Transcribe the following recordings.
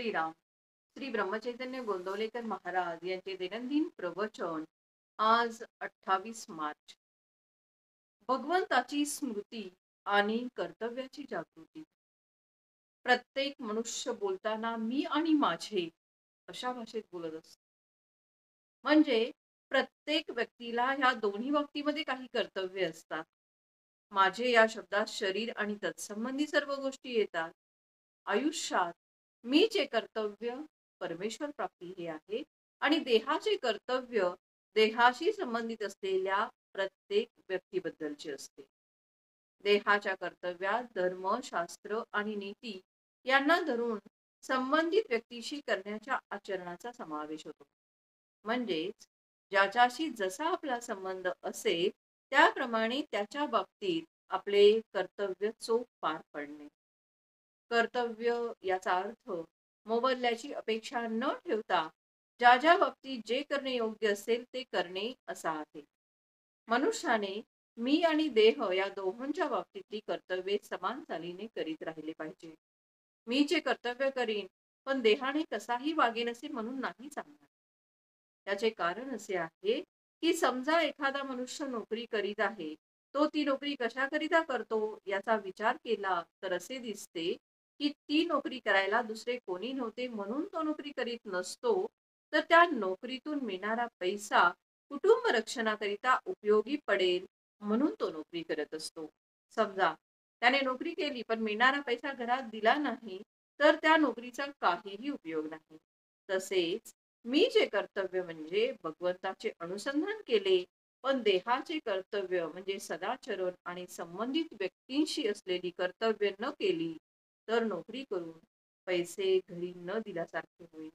श्रीराम. श्री ब्रह्मचैतन्य गोंदवलेकर महाराज यांचे दैनंदिन प्रवचन आज 28 मार्च. भगवंताची स्मृती आणि कर्तव्याची जागृती. प्रत्येक मनुष्य बोलताना मी आणि माझे अशा भाषेत बोलत असतो. म्हणजे प्रत्येक व्यक्तीला ह्या दोन्ही बाबतीमध्ये काही कर्तव्य असतात. माझे या शब्दात शरीर आणि तत्संबंधी सर्व गोष्टी येतात. आयुष्यात मीचे कर्तव्य परमेश्वर प्राप्ती हे आहे आणि देहाचे कर्तव्य देहाशी संबंधित असलेल्या प्रत्येक व्यक्तीबद्दलचे असते. देहाच्या कर्तव्यात धर्म, शास्त्र आणि नीती यांना धरून संबंधित व्यक्तीशी करण्याच्या आचरणाचा समावेश होतो. म्हणजेच ज्याच्याशी जसा आपला संबंध असेल त्याप्रमाणे त्याच्या बाबतीत आपले कर्तव्य चोख पार पडणे. कर्तव्य याचा अर्थ मोबदल्याची अपेक्षा न ठेवता ज्या ज्या बाबतीत जे करणे योग्य असेल ते करणे असा आहे. मनुष्याने मी आणि देह या दोहोंच्या बाबतीतली कर्तव्ये समान चालीने करीत राहिले पाहिजे. मी जे कर्तव्य करीन पण देहाने कसाही वागेन असे म्हणून नाही चालणार. त्याचे कारण असे आहे की समजा एखादा मनुष्य नोकरी करीत आहे, तो ती नोकरी कशाकरिता करतो याचा विचार केला तर असे दिसते की ती नोकरी करायला दुसरे कोणी नव्हते म्हणून तो नोकरी करीत नसतो, तर त्या नोकरीतून मिळणारा पैसा कुटुंब रक्षणाकरिता उपयोगी पडेल म्हणून तो नोकरी करत असतो. समजा त्याने नोकरी केली पण मिळणारा पैसा घरात दिला नाही तर त्या नोकरीचा काहीही उपयोग नाही. तसेच मी जे कर्तव्य म्हणजे भगवंताचे अनुसंधान केले पण देहाचे कर्तव्य म्हणजे सदाचरण आणि संबंधित व्यक्तींशी असलेली कर्तव्य न केली तर नोकरी करून पैसे घरी न दिल्यासारखे होईल.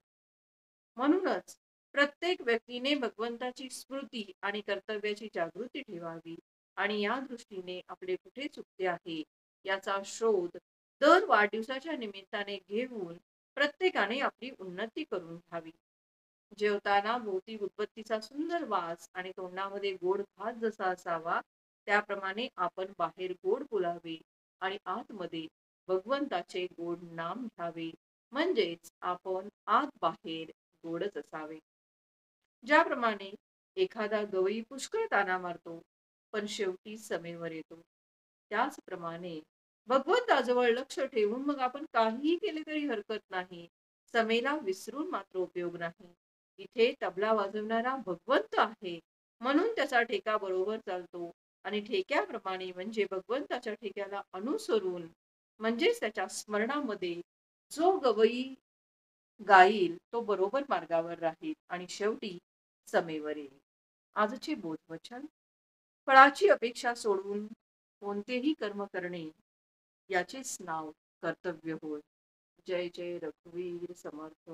म्हणूनच प्रत्येक व्यक्तीने भगवंताची स्मृती आणि कर्तव्याची जागृती ठेवावी आणि या दृष्टीने आपले कुठे चुकते आहे याचा शोध दर वाढदिवसाच्या निमित्ताने घेऊन प्रत्येकाने आपली उन्नती करून घ्यावी. जेवताना भोवती उदबत्तीचा सुंदर वास आणि तोंडामध्ये गोड भात जसा असावा त्याप्रमाणे आपण बाहेर गोड बोलावे आणि आतमध्ये भगवंताचे गोड नाम घ्यावे. म्हणजेच आपण आत बाहेर गोडच असावे. ज्याप्रमाणे एखादा गवई पुष्कळ ताना मारतो पण शेवटी समेवर येतो, त्याचप्रमाणे भगवंताजवळ लक्ष ठेवून मग आपण काहीही केले तरी हरकत नाही. समेला विसरून मात्र उपयोग नाही. इथे तबला वाजवणारा भगवंत आहे म्हणून त्याचा ठेका बरोबर चालतो आणि ठेक्याप्रमाणे म्हणजे भगवंताच्या ठेक्याला अनुसरून म्हणजेच त्याच्या स्मरणामध्ये जो गवई गाईल तो बरोबर मार्गावर राहील आणि शेवटी समेवर येईल. आजचे बोधवचन. फळाची अपेक्षा सोडून कोणतेही कर्म करणे याचेच नाव कर्तव्य होय. जय जय रघुवीर समर्थ.